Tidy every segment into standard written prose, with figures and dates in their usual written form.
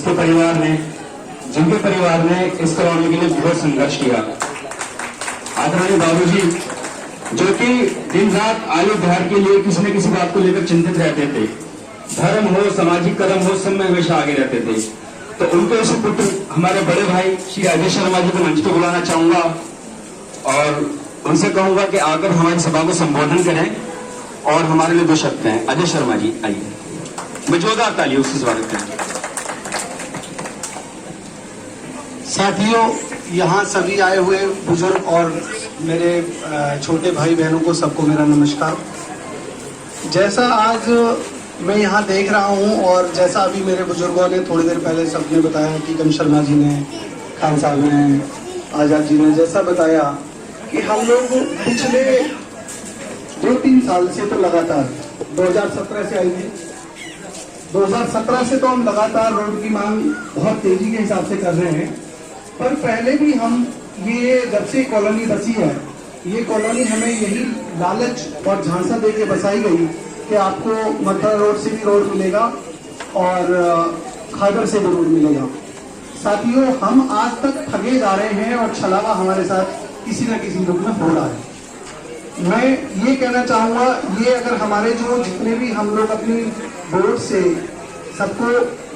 जिसके परिवार ने इस कॉलोनी के लिए बहुत संघर्ष किया। आदरणीय बाबूजी जो कि दिन रात आयु बिहार के लिए किसी न किसी बात को लेकर चिंतित रहते थे, धर्म हो, सामाजिक कदम हो, सब में हमेशा आगे रहते थे। तो उनके ऐसे पुत्र हमारे बड़े भाई श्री अजय शर्मा जी को मंच पर बुलाना चाहूंगा और उनसे कहूंगा कि आकर हमारी सभा को संबोधन करें और हमारे लिए दो शब्द हैं। अजय शर्मा जी आइए, मैं जोरदार तालियों से स्वागत करें। साथियों, यहाँ सभी आए हुए बुजुर्ग और मेरे छोटे भाई बहनों को सबको मेरा नमस्कार। जैसा आज मैं यहाँ देख रहा हूँ और जैसा अभी मेरे बुजुर्गों ने थोड़ी देर पहले सबने बताया, टीकम शर्मा जी ने, खान साहब ने, आजाद जी ने जैसा बताया कि हम लोग पिछले 2-3 साल से तो लगातार 2017 से आई थी, 2017 से तो हम लगातार रोड की मांग बहुत तेजी के हिसाब से कर रहे हैं। पर पहले भी हम ये जब से कॉलोनी बसी है, ये कॉलोनी हमें यही लालच और झांसा दे के बसाई गई कि आपको मथुरा रोड से भी रोड मिलेगा और खादर से भी रोड मिलेगा। साथियों, हम आज तक ठगे जा रहे हैं और छलावा हमारे साथ किसी न किसी रूप में हो रहा है। मैं ये कहना चाहूँगा, ये अगर हमारे जो जितने भी हम लोग अपनी बोर्ड से सबको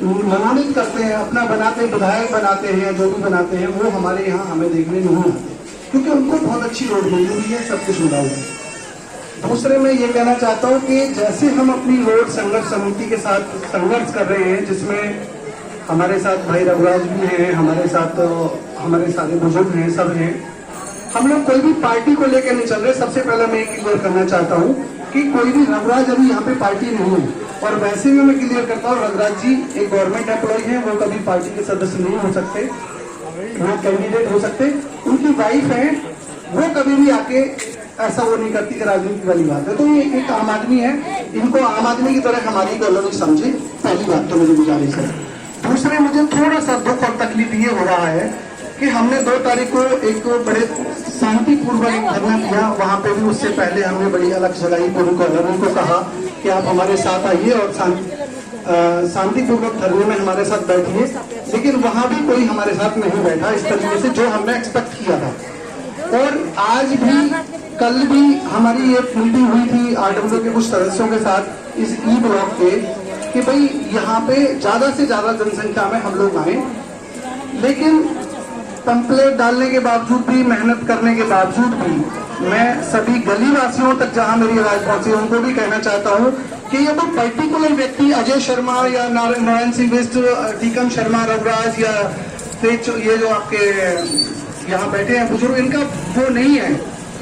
मनोनीत करते हैं, अपना बनाते हैं, विधायक बनाते हैं, जो भी बनाते हैं, वो हमारे यहाँ हमें देखने नहीं आते क्योंकि उनको बहुत अच्छी रोड मिली हुई है, सब कुछ मिला हुआ है। दूसरे मैं ये कहना चाहता हूँ कि जैसे हम अपनी रोड संघर्ष समिति के साथ संघर्ष कर रहे हैं, जिसमें हमारे साथ भाई रघुराज भी हैं, हमारे साथ हमारे सारे बुजुर्ग हैं, सब हैं। हम लोग कोई भी पार्टी को लेकर नहीं चल रहे। सबसे पहले मैं क्लियर करना चाहता हूँ कि कोई भी रघुराज अभी यहाँ पे पार्टी नहीं है और वैसे भी मैं क्लियर करता हूँ, रघुराज जी एक गवर्नमेंट एम्प्लॉय हैं, वो कभी पार्टी के सदस्य नहीं हो सकते, वो कैंडिडेट हो सकते। उनकी वाइफ है, वो कभी भी आके ऐसा वो नहीं करती कि राजनीति वाली बात है। तो ये एक आम आदमी है, इनको आम आदमी की तरह हमारी कॉलोनी समझे, पहली बात तो मुझे गुजारिश है। दूसरे, मुझे थोड़ा सा दुख और तकलीफ ये हो रहा है कि हमने 2 तारीख को एक बड़े शांतिपूर्वक धरना दिया, वहाँ पे भी उससे पहले हमने बड़ी अलग जगाई, पूरी कॉलोनी को कहा कि आप हमारे साथ आइए और शांतिपूर्वक धरने में हमारे साथ बैठिए, लेकिन वहाँ भी कोई हमारे साथ नहीं बैठा इस तरीके से जो हमने एक्सपेक्ट किया था। और आज भी, कल भी हमारी ये मीटिंग हुई थी आरडब्ल्यू के कुछ सदस्यों के साथ इस ई ब्लॉक के कि भाई यहाँ पे ज्यादा से ज्यादा जनसंख्या में हम लोग आए, लेकिन पंपलेट डालने के बावजूद भी, मेहनत करने के बावजूद भी, मैं सभी गली वासियों तक जहां मेरी आवाज पहुंची उनको भी कहना चाहता हूं कि ये कोई पर्टिकुलर व्यक्ति अजय शर्मा या नारायण सिंह बिष्ट, टीकम शर्मा, रघुराज या ये जो आपके यहाँ बैठे हैं बुजुर्ग, इनका वो नहीं है,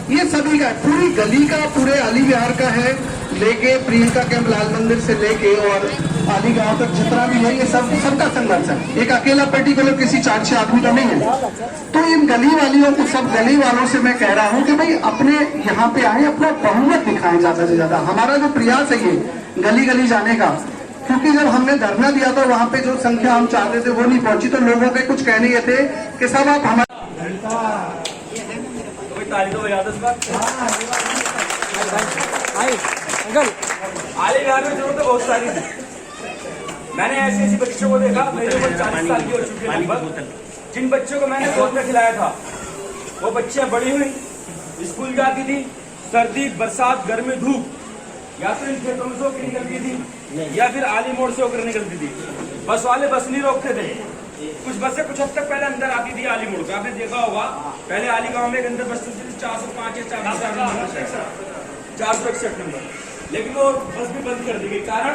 ये सभी का, पूरी गली का, पूरे आली विहार का है, लेके प्रियंका कैंप लाल मंदिर से लेके और आली गांव तक जितना भी है, ये सबका संघर्ष है। एक अकेला पर्टिकुलर किसी 4-6 आदमी का नहीं है। तो इन गली वालियों को, सब गली वालों से मैं कह रहा हूँ कि भाई अपने यहाँ पे आए, अपना बहुमत दिखाएं ज्यादा से ज्यादा। हमारा जो प्रयास है ये गली गली जाने का, क्योंकि जब हमने धरना दिया था वहाँ पे जो संख्या हम चाहते थे वो नहीं पहुंची, तो लोगों के कुछ कहने ये थे कि सब आप हमारे आले बिहार में जरूरत बहुत सारी थी। मैंने ऐसे बच्चों को देखा, मेरी उम्र 40 साल की हो चुकी है लगभग, जिन बच्चों को मैंने गोद में खिलाया था वो बच्चियां बड़ी हुई, स्कूल जाती थी, सर्दी बरसात गर्मी धूप, या तो इन खेतों में से होकर निकलती थी या फिर आली मोड़ से होकर निकलती थी। बस वाले बस नहीं रोकते थे। कुछ बसें कुछ हद तक पहले अंदर आती थी आली मोड़ पे, आपने देखा होगा। पहले आली गांव में एक अंदर बस चलती थी 405 या 461 नंबर, लेकिन वो बस भी बंद कर दी गई, कारण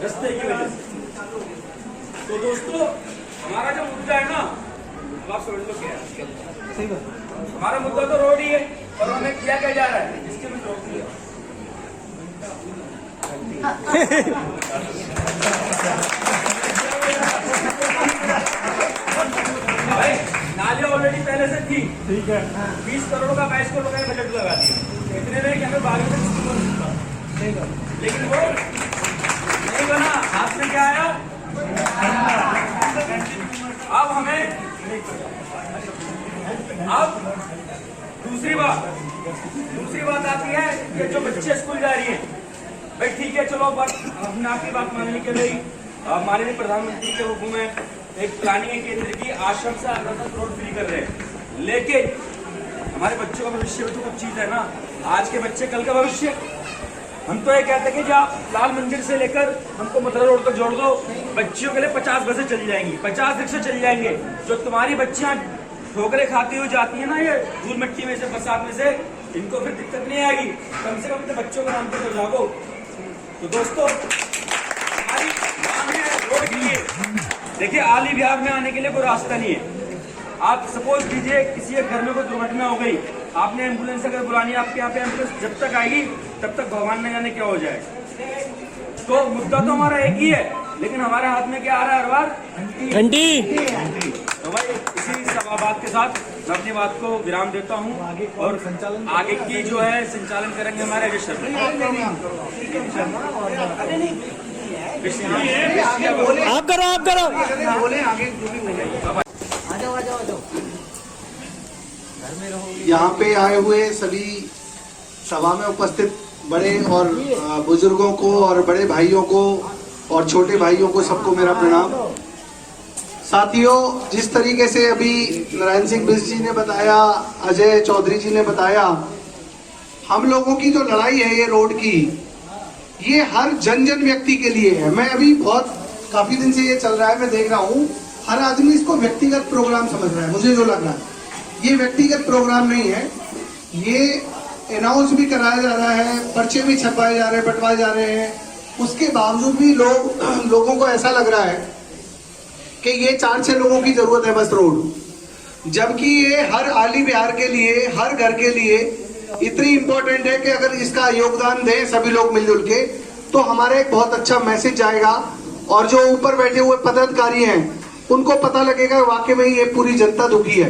रास्ते की वजह से। तो दोस्तों, हमारा जो मुद्दा है ना, आप समझ लो क्या है, हमारा मुद्दा तो रोड ही है और हमें किया क्या जा रहा है, इसके भी रोक दिया। भाई नालियां ऑलरेडी पहले से थी, ठीक है, 20 करोड़ का 22 करोड़ का बजट लगा दिया, इतने में कि हमें बागी तक स्कूल बन सकता, लेकिन वो नहीं बना। हाथ में क्या आया, अब हमें, अब दूसरी बात आती है कि जो बच्चे स्कूल जा रही हैं, भाई ठीक है, चलो बात, हमने आपकी बात मानने के लिए माननीय प्रधानमंत्री के हुक्म है एक प्लानिंग केंद्र की आश्रम से आकर तक रोड फ्री कर रहे हैं, लेकिन हमारे बच्चों का भविष्य भी तो कुछ चीज है ना। आज के बच्चे कल का भविष्य। हम तो ये कहते हैं कि जो आप लाल मंदिर से लेकर हमको मथुरा रोड तक जोड़ दो, बच्चियों के लिए 50 बसें चली जाएंगी, 50 रिक्शे चली जाएंगे। जो तुम्हारी बच्चियां ठोकरे खाती हुई जाती है ना ये धूल मिट्टी में से, बरसात में से, इनको फिर दिक्कत नहीं आएगी। कम से कम अपने बच्चों के नाम पे तो जागो। तो दोस्तों, हमारी मांग है रोड के लिए। देखिए, आली बिहार में आने के लिए कोई रास्ता नहीं है। आप सपोज कीजिए किसी के घर में कोई दुर्घटना हो गई, आपने एम्बुलेंस अगर बुलानी है, आपके यहाँ पे एम्बुलेंस जब तक आएगी तब तक भगवान न जाने क्या हो जाए। तो मुद्दा तो हमारा एक ही है, लेकिन हमारे हाथ में क्या आ रहा है हर बार? घंटी। तो भाई इसी बात के साथ मैं अपनी बात को विराम देता हूँ और आगे की जो है संचालन करेंगे हमारे विषय आप करो बोले आगे जो भी बोले। यहाँ पे आए हुए सभी सभा में उपस्थित बड़े और बुजुर्गों को और बड़े भाइयों को और छोटे भाइयों को सबको मेरा प्रणाम। साथियों, जिस तरीके से अभी नारायण सिंह बिष्ट जी ने बताया, अजय चौधरी जी ने बताया, हम लोगों की जो लड़ाई है ये रोड की, ये हर जन जन व्यक्ति के लिए है। मैं अभी काफी दिन से ये चल रहा है, मैं देख रहा हूँ हर आदमी इसको व्यक्तिगत प्रोग्राम समझ रहा है। मुझे जो लग रहा है ये व्यक्तिगत प्रोग्राम नहीं है, ये अनाउंस भी कराया जा रहा है, पर्चे भी छपवाए जा रहे हैं, बंटवाए जा रहे हैं। उसके बावजूद भी लोगों को ऐसा लग रहा है कि ये 4-6 लोगों की जरूरत है बस रोड, जबकि ये हर आली बिहार के लिए, हर घर के लिए इतनी इंपॉर्टेंट है कि अगर इसका योगदान दें सभी लोग मिलजुल के तो हमारा एक बहुत अच्छा मैसेज जाएगा और जो ऊपर बैठे हुए पदाधिकारी हैं उनको पता लगेगा वाकई में ये पूरी जनता दुखी है।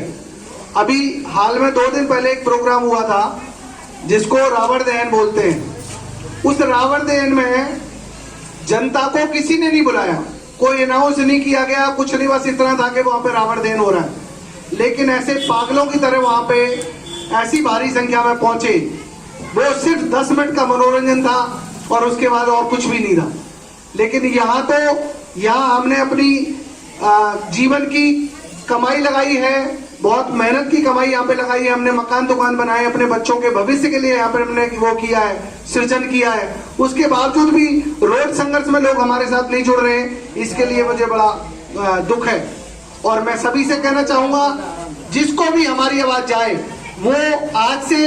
अभी हाल में 2 दिन पहले एक प्रोग्राम हुआ था जिसको रावण दहन बोलते हैं। उस रावण दहन में जनता को किसी ने नहीं बुलाया, कोई अनाउंस नहीं किया गया, कुछ नहीं, बस इतना था कि वहां पे रावण दहन हो रहा है। लेकिन ऐसे पागलों की तरह वहां पे ऐसी भारी संख्या में पहुंचे, वो सिर्फ 10 मिनट का मनोरंजन था और उसके बाद और कुछ भी नहीं था। लेकिन यहाँ हमने अपनी जीवन की कमाई लगाई है, बहुत मेहनत की कमाई यहाँ पे लगाई है। हमने मकान दुकान बनाए, अपने बच्चों के भविष्य के लिए यहाँ पे हमने वो किया है, सृजन किया है। उसके बावजूद भी रोड संघर्ष में लोग हमारे साथ नहीं जुड़ रहे हैं, इसके लिए मुझे बड़ा दुख है। और मैं सभी से कहना चाहूंगा, जिसको भी हमारी आवाज जाए वो आज से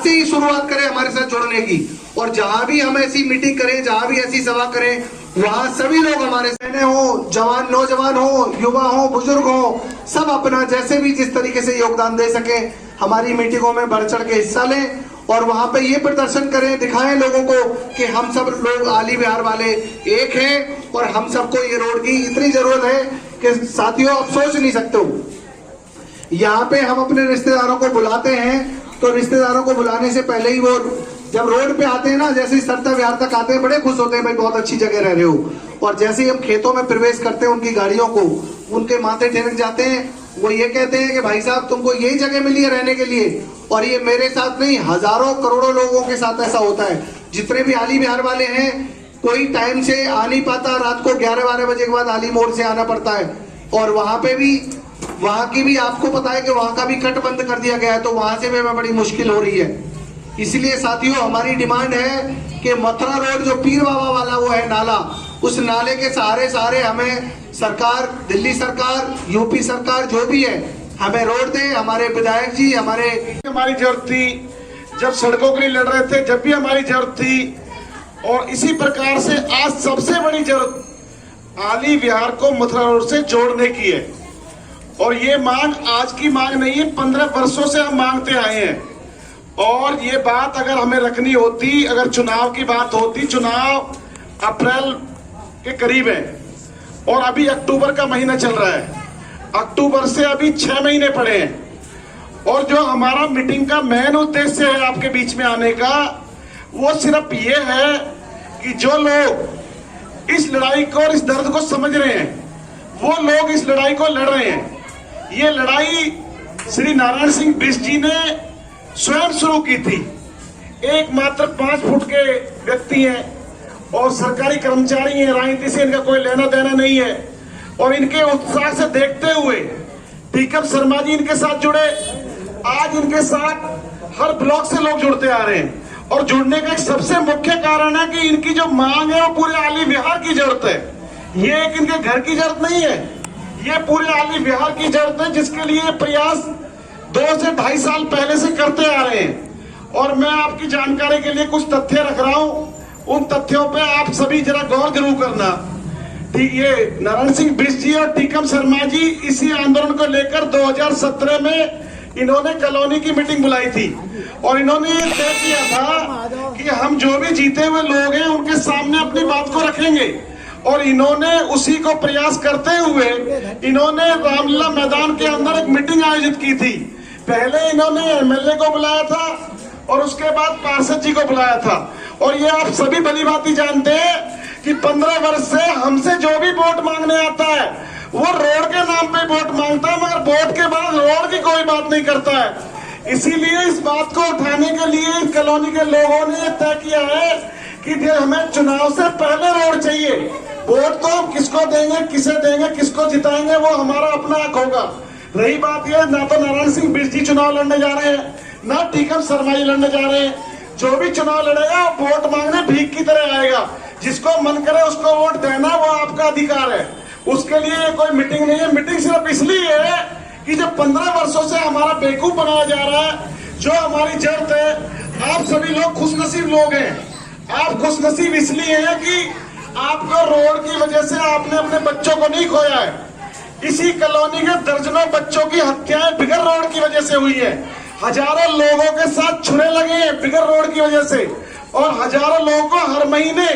ही शुरुआत करें हमारे साथ जुड़ने की। और जहां भी हम ऐसी मीटिंग करें, जहां भी ऐसी सभा करें, वहां सभी लोग हमारे बहने हो, जवान, नौजवान हो, युवा हो, बुजुर्ग हो, सब अपना जैसे भी जिस तरीके से योगदान दे सके हमारी मीटिंगों में बढ़ चढ़ के हिस्सा लें और वहां पे ये प्रदर्शन करें, दिखाएं लोगों को कि हम सब लोग आली बिहार वाले एक हैं और हम सबको ये रोड की इतनी जरूरत है कि साथियों आप सोच नहीं सकते हो। यहाँ पे हम अपने रिश्तेदारों को बुलाते हैं तो रिश्तेदारों को बुलाने से पहले ही वो जब रोड पे आते हैं ना, जैसे सरता विहार तक आते हैं, बड़े खुश होते हैं, भाई बहुत अच्छी जगह रह रहे हो। और जैसे ही हम खेतों में प्रवेश करते हैं उनकी गाड़ियों को, उनके माथे ठिनक जाते हैं, वो ये कहते हैं कि भाई साहब तुमको यही जगह मिली है रहने के लिए। और ये मेरे साथ नहीं, हजारों करोड़ों लोगों के साथ ऐसा होता है। जितने भी आली बिहार वाले हैं, कोई टाइम से आ नहीं पाता, रात को 11-12 बजे के बाद आली मोड़ से आना पड़ता है। और वहां पे भी, वहां की भी आपको पता है कि वहां का भी कट बंद कर दिया गया है, तो वहां से भी हमें बड़ी मुश्किल हो रही है। इसलिए साथियों हमारी डिमांड है कि मथुरा रोड जो पीर बाबा वाला वो है नाला, उस नाले के सहारे हमें सरकार, दिल्ली सरकार, यूपी सरकार जो भी है, हमें रोड दे। हमारे विधायक जी हमारी जरूरत थी, जब सड़कों के लिए लड़ रहे थे जब भी हमारी जरूरत थी। और इसी प्रकार से आज सबसे बड़ी जरूरत आली बिहार को मथुरा रोड से जोड़ने की है। और ये मांग आज की मांग नहीं है, 15 वर्षों से हम मांगते आए हैं। और ये बात अगर हमें रखनी होती, अगर चुनाव की बात होती, चुनाव अप्रैल के करीब है और अभी अक्टूबर का महीना चल रहा है, अक्टूबर से अभी 6 महीने पड़े हैं। और जो हमारा मीटिंग का मेन उद्देश्य है आपके बीच में आने का, वो सिर्फ ये है कि जो लोग इस लड़ाई को और इस दर्द को समझ रहे हैं, वो लोग इस लड़ाई को लड़ रहे हैं। ये लड़ाई श्री नारायण सिंह बिष्ट जी ने स्वयं शुरू की थी। एकमात्र 5 फुट के व्यक्ति हैं और सरकारी कर्मचारी हैं, राजनीति से इनका कोई लेना देना नहीं है। और इनके उत्साह से देखते हुए टीकम शर्मा जी इनके साथ जुड़े। आज इनके साथ हर ब्लॉक से लोग जुड़ते आ रहे हैं, और जुड़ने का एक सबसे मुख्य कारण है कि इनकी जो मांग है वो पूरे आली बिहार की जरूरत है। ये एक इनके घर की जरूरत नहीं है, ये पूरे आली बिहार की जरूरत है, जिसके लिए प्रयास 2 से 2.5 साल पहले से करते आ रहे हैं। और मैं आपकी जानकारी के लिए कुछ तथ्य रख रहा हूं, उन तथ्यों पे आप सभी जरा गौर जरूर करना। ये नारायण सिंह बिष्ट जी और टीकम शर्मा जी इसी आंदोलन को लेकर 2017 में इन्होंने कॉलोनी की मीटिंग बुलाई थी, और इन्होंने ये तय किया था कि हम जो भी जीते हुए लोग हैं उनके सामने अपनी बात को रखेंगे। और इन्होंने उसी को प्रयास करते हुए इन्होंने रामलीला मैदान के अंदर एक मीटिंग आयोजित की थी। पहले इन्होंने एमएलए को बुलाया था और उसके बाद पार्षद जी को बुलाया था। और ये आप सभी भली भांति जानते हैं कि 15 वर्ष से हमसे जो भी वोट मांगने आता है वो रोड के नाम पे वोट मांगता है, मगर वोट के बाद रोड की कोई बात नहीं करता है। इसीलिए इस बात को उठाने के लिए इस कॉलोनी के लोगों ने तय किया है कि हमें चुनाव से पहले रोड चाहिए। वोट तो हम किसको देंगे, किसे देंगे, किसको जिताएंगे, वो हमारा अपना हक होगा। रही बात यह, ना तो नारायण सिंह बिष्ट जी चुनाव लड़ने जा रहे हैं, ना टीकम शर्मा जी लड़ने जा रहे हैं। जो भी चुनाव लड़ेगा वोट मांगने भीख की तरह आएगा। जिसको मन करे उसको वोट देना वो आपका अधिकार है, उसके लिए कोई मीटिंग नहीं है। मीटिंग सिर्फ इसलिए है कि जो 15 वर्षों से हमारा बेवकूफ बनाया जा रहा है, जो हमारी जरूरत है। आप सभी लोग खुशनसीब लोग हैं। आप खुशनसीब इसलिए हैं कि आपको रोड की वजह से आपने अपने बच्चों को नहीं खोया है। इसी कॉलोनी के दर्जनों बच्चों की हत्याएं बिगर रोड की वजह से हुई है। हजारों लोगों के साथ छुरे लगे हैं बिगर रोड की वजह से, और हजारों लोगों को हर महीने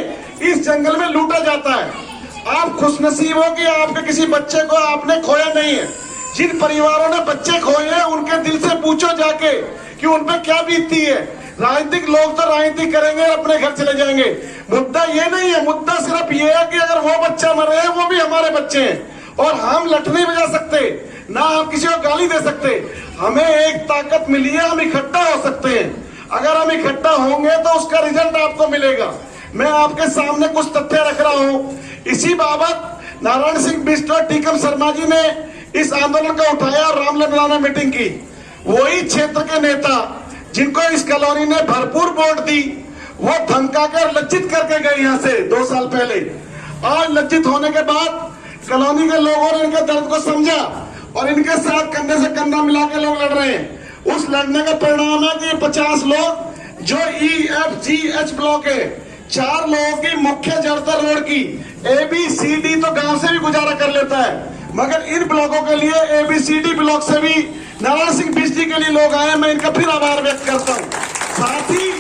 इस जंगल में लूटा जाता है। आप खुशनसीब हो कि आपके किसी बच्चे को आपने खोया नहीं है। जिन परिवारों ने बच्चे खोए हैं उनके दिल से पूछो जाके कि उनपे क्या बीतती है। राजनीतिक लोग तो राजनीति करेंगे और अपने घर चले जाएंगे। मुद्दा ये नहीं है, मुद्दा सिर्फ ये है कि अगर वो बच्चा मर रहे हैं वो भी हमारे बच्चे हैं, और हम लठ नहीं बजा सकते, ना हम किसी को गाली दे सकते। हमें एक ताकत मिली है, हम इकट्ठा हो सकते हैं। अगर हम इकट्ठा होंगे तो उसका रिजल्ट आपको मिलेगा। मैं आपके सामने कुछ तथ्य रख रहा हूं। इसी बाबत नारायण सिंह बिष्ट और टीकम शर्मा जी ने इस आंदोलन को उठाया और रामलीला में मीटिंग की। वही क्षेत्र के नेता जिनको इस कॉलोनी ने भरपूर वोट दी, वो धमका कर लज्जित करके गए यहाँ से 2 साल पहले। आज लज्जित होने के बाद कॉलोनी के लोगों ने इनके दर्द को समझा और इनके साथ कंधे से कंधा मिला के लोग लड़ रहे हैं। उस लड़ने का परिणाम है कि 50 लोग जो EFGH ब्लॉक है, 4 लोगों की मुख्य जरूरत रोड की, ABCD तो गांव से भी गुजारा कर लेता है, मगर इन ब्लॉकों के लिए ABCD ब्लॉक से भी नारायण सिंह बिष्ट जी के लिए लोग आए। मैं इनका फिर आभार व्यक्त करता हूँ। साथ ही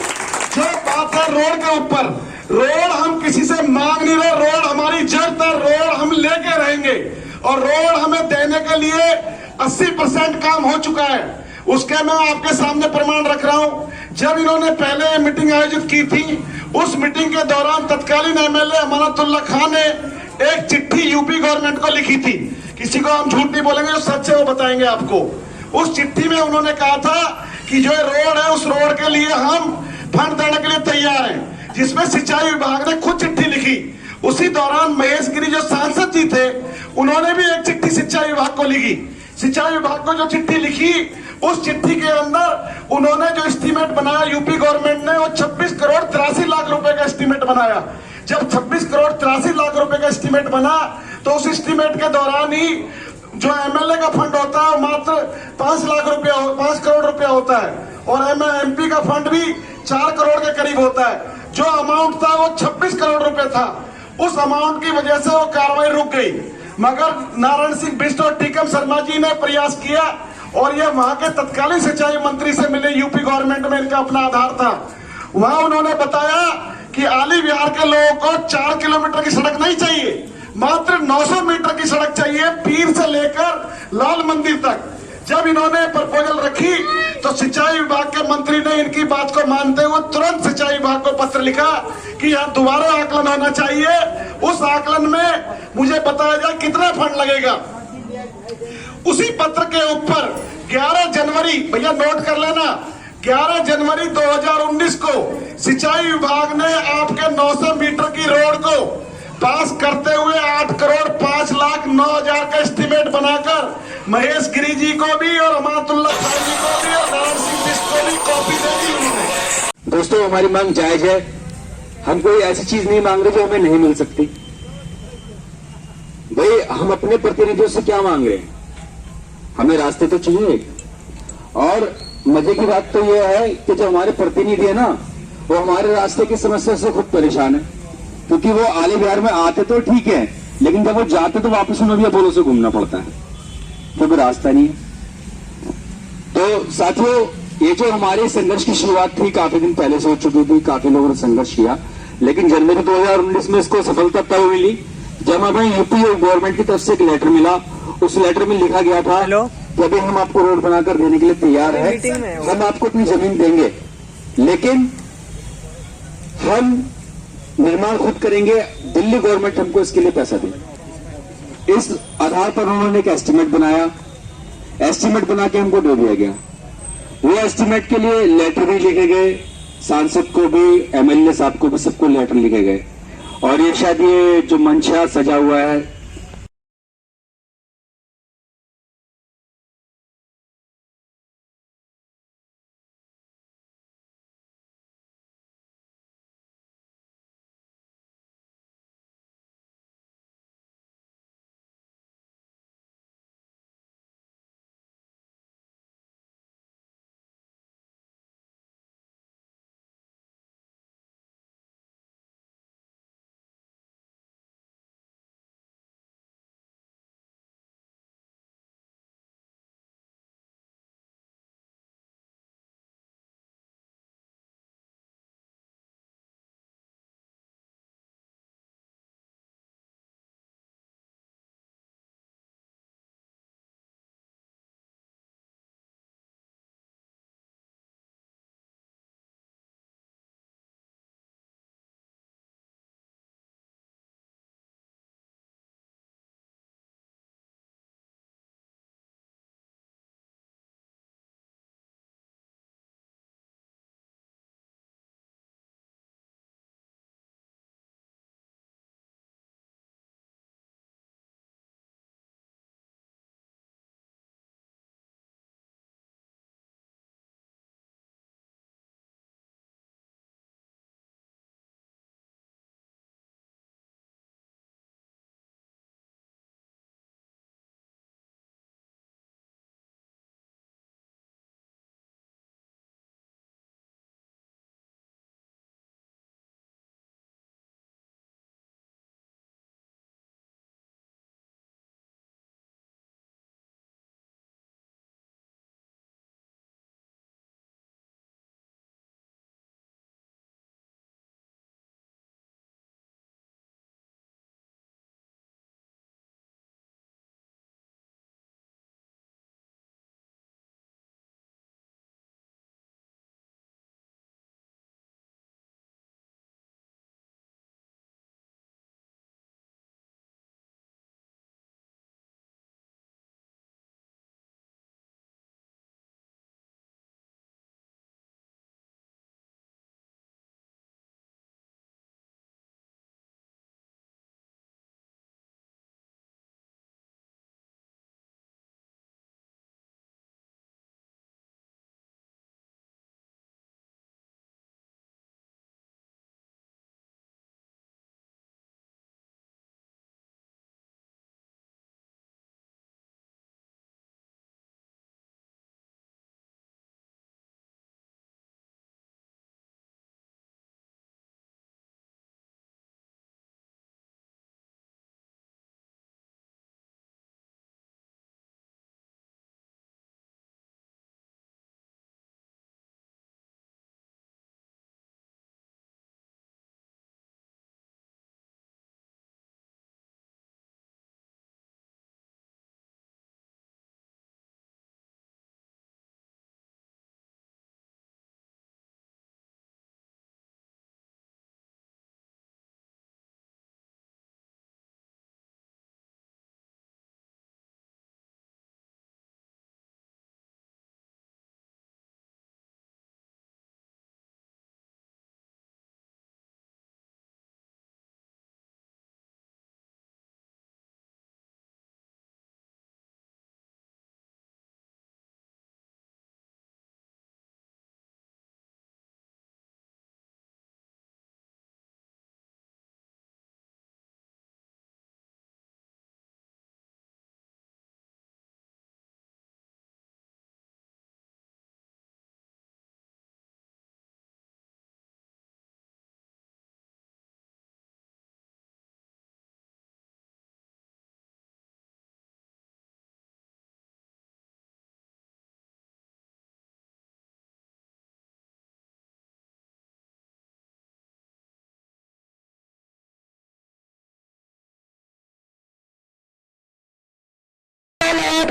जो बात है रोड के ऊपर, रोड हम किसी से मांग नहीं रहे, रोड हमारी जरूरत है, रोड हम लेके रहेंगे, और रोड हमें देने के लिए 80% काम हो चुका है। उसके मैं आपके सामने प्रमाण रख रहा हूं। जब इन्होंने पहले मीटिंग आयोजित की थी, उस मीटिंग के दौरान तत्कालीन MLA अमानतुल्लाह खान ने एक चिट्ठी यूपी गवर्नमेंट को लिखी थी। किसी को हम झूठ नहीं बोलेंगे, जो सच है वो बताएंगे आपको। उस चिट्ठी में उन्होंने कहा था कि जो रोड है उस रोड के लिए हम फंड देने के लिए तैयार हैं, जिसमें सिंचाई विभाग ने खुद चिट्ठी लिखी। उसी दौरान महेश गिरी जो सांसद जी थे, उन्होंने भी एक चिट्ठी सिंचाई विभाग को लिखी। सिंचाई विभाग को जो चिट्ठी लिखी, उस चिट्ठी के अंदर उन्होंने जो एस्टीमेट बनाया यूपी गवर्नमेंट ने, वो 26 करोड़ 83 लाख रुपए का एस्टीमेट बनाया। जब 26 करोड़ 83 लाख रुपए का एस्टीमेट बना, तो उस एस्टीमेट के दौरान ही जो MLA का फंड होता है मात्र 5 करोड़ रुपया होता है, और MP का फंड भी 4 करोड़ के करीब होता है। जो अमाउंट था वो 26 करोड़ रुपए था। उस अमाउंट की वजह से वो कार्रवाई रुक गई, मगर नारायण सिंह बिष्ट और टीकम शर्मा जी ने प्रयास किया, और ये वहां के तत्कालीन सिंचाई मंत्री से मिले, यूपी गवर्नमेंट में इनका अपना आधार था। वहां उन्होंने बताया कि आली बिहार के लोगों को 4 किलोमीटर की सड़क नहीं चाहिए, मात्र 900 मीटर की सड़क चाहिए, पीर से लेकर लाल मंदिर तक। जब इन्होंने प्रपोजल रखी तो सिंचाई विभाग के मंत्री ने इनकी बात को मानते हुए तुरंत सिंचाई विभाग को पत्र लिखा कि यहाँ दोबारा आकलन होना चाहिए। उस आकलन में मुझे बताया जाए कितना फंड लगेगा। उसी पत्र के ऊपर 11 जनवरी, भैया नोट कर लेना, 11 जनवरी 2019 को सिंचाई विभाग ने आपके 900 मीटर की रोड को पास करते हुए 8,05,09,000 का एस्टिमेट बनाकर महेश गिरी जी को भी और अमानतुल्लाह खान जी को भी और नारायण सिंह बिष्ट को भी कॉपी दे दी उन्होंने। दोस्तों, हमारी मांग जायज है। हम कोई ऐसी चीज नहीं मांग रहे जो हमें नहीं मिल सकती। भाई, हम अपने प्रतिनिधियों से क्या मांग रहे हैं? हमें रास्ते तो चाहिए। और मजे की बात तो यह है कि जो हमारे प्रतिनिधि है ना, वो हमारे रास्ते की समस्या से खुद परेशान है, क्योंकि वो आले बिहार में आते तो ठीक है, लेकिन जब वो जाते तो वापस उन्हें भी अपोलो से घूमना पड़ता है, तो कोई रास्ता नहीं है। तो साथियों, ये जो हमारे संघर्ष की शुरुआत थी काफी दिन पहले से हो चुकी थी, काफी लोगों ने संघर्ष किया, लेकिन जनवरी 2019 में इसको सफलता तब मिली जब हमें यूपी गवर्नमेंट की तरफ से एक लेटर मिला। उस लेटर में लिखा गया था कि अभी हम आपको रोड बनाकर देने के लिए तैयार हैं, हम आपको अपनी जमीन देंगे, लेकिन हम निर्माण खुद करेंगे, दिल्ली गवर्नमेंट हमको इसके लिए पैसा दे। इस आधार पर उन्होंने एक एस्टीमेट बनाया, एस्टीमेट बना के हमको दे दिया गया। वो एस्टीमेट के लिए लेटर भी लिखे गए, सांसद को भी, एमएलए साहब को भी, सबको लेटर लिखे गए। और ये शायद ये जो मंच है सजा हुआ है,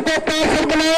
को 65 बनाए।